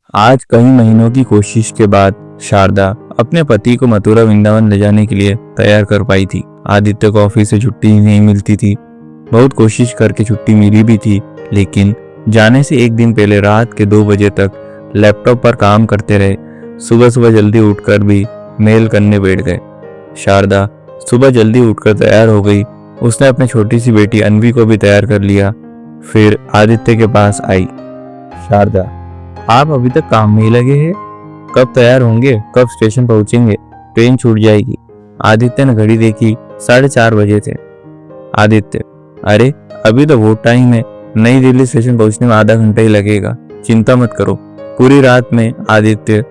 आज कई महीनों की कोशिश के बाद शारदा अपने पति को मथुरा वृंदावन ले जाने के लिए तैयार कर पाई थी। आदित्य को ऑफिस से छुट्टी नहीं मिलती थी। बहुत कोशिश करके छुट्टी मिली भी थी, लेकिन जाने से एक दिन पहले रात के 2 बजे तक लैपटॉप पर काम करते रहे। सुबह सुबह जल्दी उठकर भी मेल करने बैठ गए। शारदा सुबह जल्दी उठकर तैयार हो गई। उसने अपनी छोटी सी बेटी अन्वी को भी तैयार कर लिया। फिर आदित्य के पास आई। शारदा, आप अभी तक काम में ही लगे हैं? कब तैयार होंगे? कब स्टेशन पहुंचेंगे? ट्रेन छूट जाएगी। आदित्य ने घड़ी देखी, 4:30 बजे थे। आदित्य, अरे अभी तो वो टाइम है। नई दिल्ली स्टेशन पहुंचने में आधा घंटा ही लगेगा। चिंता मत करो। पूरी रात में आदित्य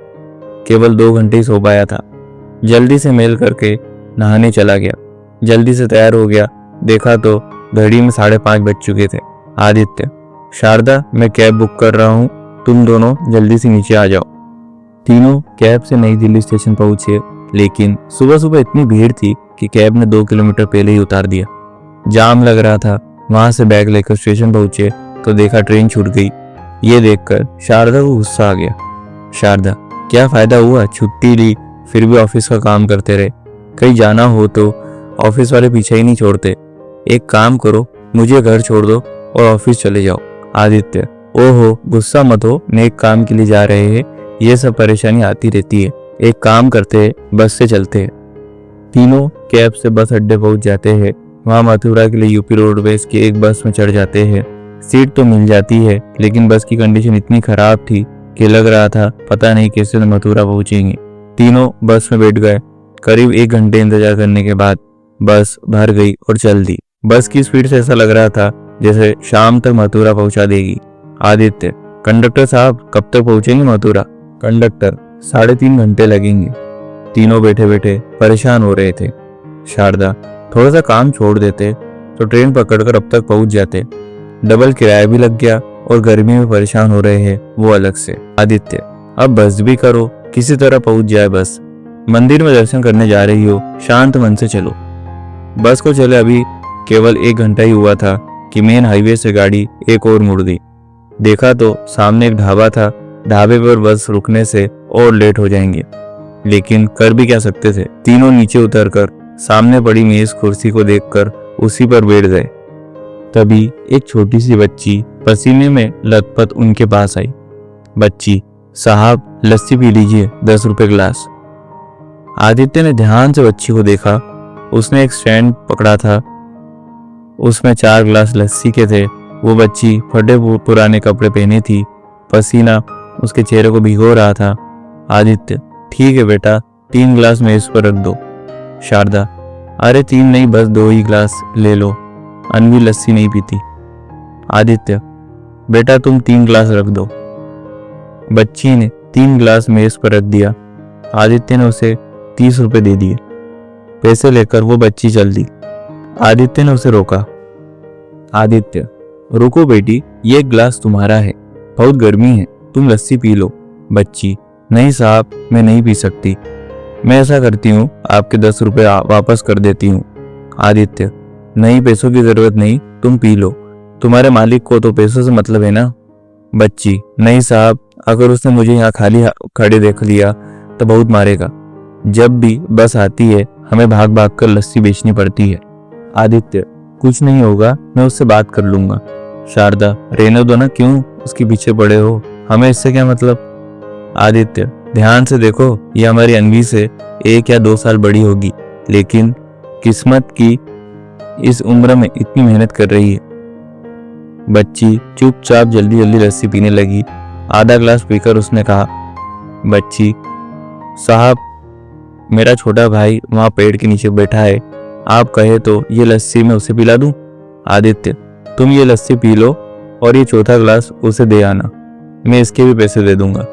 केवल 2 घंटे ही सो पाया था। जल्दी से मेल करके नहाने चला गया। जल्दी से तैयार हो गया। देखा तो घड़ी में 5:30 बज चुके थे। आदित्य, शारदा, मैं कैब बुक कर रहा हूँ, तुम दोनों जल्दी से नीचे आ जाओ। तीनों कैब से नई दिल्ली स्टेशन पहुंचे, लेकिन सुबह सुबह इतनी भीड़ थी कि कैब ने 2 किलोमीटर पहले ही उतार दिया। जाम लग रहा था। वहां से बैग लेकर स्टेशन पहुंचे तो देखा ट्रेन छूट गई। ये देखकर शारदा को गुस्सा आ गया। शारदा, क्या फायदा हुआ? छुट्टी ली, फिर भी ऑफिस का काम करते रहे। कहीं जाना हो तो ऑफिस वाले पीछे ही नहीं छोड़ते। एक काम करो, मुझे घर छोड़ दो और ऑफिस चले जाओ। आदित्य, ओहो, गुस्सा मत हो, नेक काम के लिए जा रहे हैं। ये सब परेशानी आती रहती है। एक काम करते हैं, बस से चलते हैं। तीनों कैब से बस अड्डे पहुंच जाते हैं। वहां मथुरा के लिए यूपी रोडवेज की एक बस में चढ़ जाते हैं। सीट तो मिल जाती है, लेकिन बस की कंडीशन इतनी खराब थी कि लग रहा था पता नहीं कैसे मथुरा पहुंचेंगे। तीनों बस में बैठ गए। करीब 1 घंटे इंतजार करने के बाद बस भर गई और चल दी। बस की स्पीड से ऐसा लग रहा था जैसे शाम तक मथुरा पहुंचा देगी। आदित्य, कंडक्टर साहब, कब तक पहुंचेंगे मथुरा? कंडक्टर, 3.5 घंटे लगेंगे। तीनों बैठे बैठे परेशान हो रहे थे। शारदा, थोड़ा सा काम छोड़ देते तो ट्रेन पकड़कर अब तक पहुंच जाते। डबल किराया भी लग गया और गर्मी में परेशान हो रहे हैं वो अलग से। आदित्य, अब बस भी करो, किसी तरह पहुंच जाए बस। मंदिर में दर्शन करने जा रही हो, शांत मन से चलो। बस को चले अभी केवल 1 घंटा ही हुआ था कि मेन हाईवे से गाड़ी एक और मुड़ दी। देखा तो सामने एक ढाबा था। ढाबे पर बस रुकने से और लेट हो जाएंगे, लेकिन कर भी क्या सकते थे। तीनों नीचे उतरकर सामने पड़ी मेज कुर्सी को देखकर उसी पर बैठ गए। तभी एक छोटी सी बच्ची पसीने में लथपथ उनके पास आई। बच्ची, साहब लस्सी पी लीजिए, 10 रुपए गिलास। आदित्य ने ध्यान से बच्ची को देखा। उसने एक स्टैंड पकड़ा था, उसमें 4 गिलास लस्सी के थे। वो बच्ची फटे पुराने कपड़े पहने थी। पसीना उसके चेहरे को भिगो रहा था। आदित्य, ठीक है बेटा, 3 गिलास मेज पर रख दो। शारदा, अरे 3 नहीं, बस 2 ही गिलास ले लो, अन्वी लस्सी नहीं पीती। आदित्य, बेटा तुम 3 गिलास रख दो। बच्ची ने 3 गिलास मेज पर रख दिया। आदित्य ने उसे 30 रुपए दे दिए। पैसे लेकर वो बच्ची चल दी। आदित्य ने उसे रोका। आदित्य, रुको बेटी, ये गिलास तुम्हारा है, बहुत गर्मी है, तुम लस्सी पी लो। बच्ची, नहीं साहब, मैं नहीं पी सकती। मैं ऐसा करती हूँ, आपके 10 रुपए वापस कर देती हूँ। आदित्य, नहीं, पैसों की जरूरत नहीं, तुम पी लो, तुम्हारे मालिक को तो पैसों से मतलब है ना। बच्ची, नहीं साहब, अगर उसने मुझे यहाँ खाली खड़े देख लिया तो बहुत मारेगा। जब भी बस आती है हमें भाग भाग कर लस्सी बेचनी पड़ती है। आदित्य, कुछ नहीं होगा, मैं उससे बात कर लूंगा। शारदा, रहने दो ना, क्यों उसके पीछे पड़े हो, हमें इससे क्या मतलब। आदित्य, ध्यान से देखो, ये हमारी अन्वी से 1 या 2 साल बड़ी होगी, लेकिन किस्मत की इस उम्र में इतनी मेहनत कर रही है। बच्ची चुपचाप जल्दी जल्दी लस्सी पीने लगी। आधा गिलास पीकर उसने कहा, बच्ची, साहब मेरा छोटा भाई वहां पेड़ के नीचे बैठा है, आप कहे तो ये लस्सी मैं उसे पिला दूं। आदित्य, तुम ये लस्सी पी लो और ये चौथा गिलास उसे दे आना, मैं इसके भी पैसे दे दूंगा।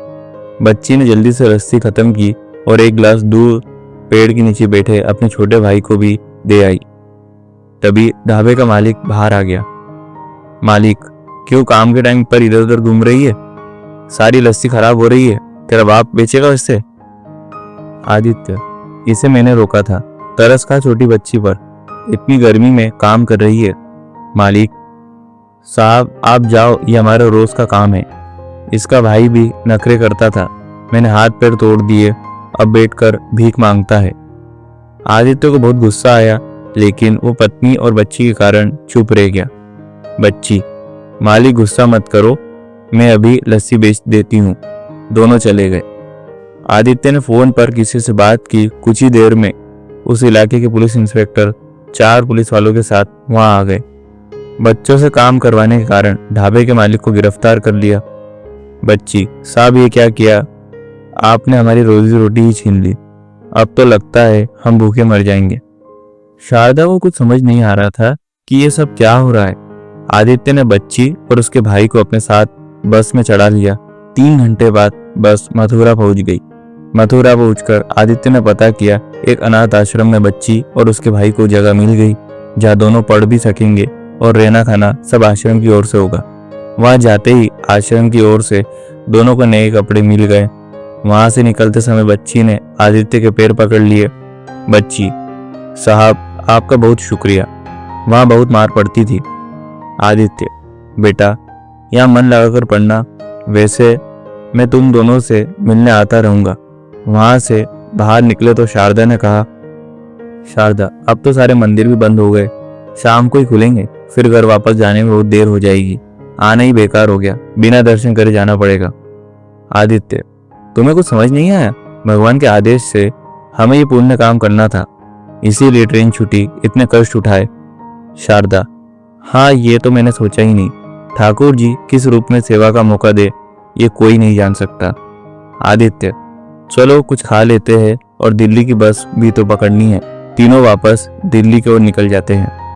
बच्ची ने जल्दी से लस्सी खत्म की और 1 गिलास दूर पेड़ के नीचे बैठे अपने छोटे भाई को भी दे आई। तभी ढाबे का मालिक बाहर आ गया। मालिक, क्यों काम के टाइम पर इधर उधर घूम रही है? सारी लस्सी खराब हो रही है, तेरा बाप बेचेगा इससे? आदित्य, इसे मैंने रोका था, तरस खा छोटी बच्ची पर, इतनी गर्मी में काम कर रही है। मालिक साहब, आप जाओ, ये हमारा रोज का काम है। इसका भाई भी नखरे करता था। मैंने हाथ पैर तोड़ दिए, अब बैठकर भीख मांगता है। आदित्य को बहुत गुस्सा आया, लेकिन वो पत्नी और बच्ची के कारण चुप रह गया। बच्ची, मालिक गुस्सा मत करो, मैं अभी लस्सी बेच देती हूँ। दोनों चले गए। आदित्य ने फोन पर किसी से बात की। कुछ ही देर में उस इलाके के पुलिस इंस्पेक्टर 4 पुलिस वालों के साथ वहां आ गए। बच्चों से काम करवाने के कारण ढाबे के मालिक को गिरफ्तार कर लिया। बच्ची, साहब ये क्या किया? आपने हमारी रोजी रोटी ही छीन ली। अब तो लगता है हम भूखे मर जाएंगे। शारदा को कुछ समझ नहीं आ रहा था कि ये सब क्या हो रहा है। आदित्य ने बच्ची और उसके भाई को अपने साथ बस में चढ़ा लिया। 3 घंटे बाद बस मथुरा पहुंच गई। मथुरा पहुंचकर आदित्य ने पता किया एक अनाथ आश्रम में बच्ची और उसके भाई को जगह मिल गई, जहां दोनों पढ़ भी सकेंगे और रहना खाना सब आश्रम की ओर से होगा। वहां जाते ही आश्रम की ओर से दोनों को नए कपड़े मिल गए। वहां से निकलते समय बच्ची ने आदित्य के पैर पकड़ लिए। बच्ची, साहब आपका बहुत शुक्रिया, वहां बहुत मार पड़ती थी। आदित्य, बेटा यहाँ मन लगाकर पढ़ना, वैसे मैं तुम दोनों से मिलने आता रहूंगा। वहां से बाहर निकले तो शारदा ने कहा, शारदा अब तो सारे मंदिर भी बंद हो गए, शाम को ही खुलेंगे, फिर घर वापस जाने में बहुत देर हो जाएगी। आना ही बेकार हो गया, बिना दर्शन करे जाना पड़ेगा। आदित्य, तुम्हें कुछ समझ नहीं आया? भगवान के आदेश से हमें ये पुण्य काम करना था, इसीलिए ट्रेन छूटी, इतने कष्ट उठाए। शारदा, हाँ ये तो मैंने सोचा ही नहीं। ठाकुर जी किस रूप में सेवा का मौका दे ये कोई नहीं जान सकता। आदित्य, चलो कुछ खा लेते हैं और दिल्ली की बस भी तो पकड़नी है। तीनों वापस दिल्ली की ओर निकल जाते हैं।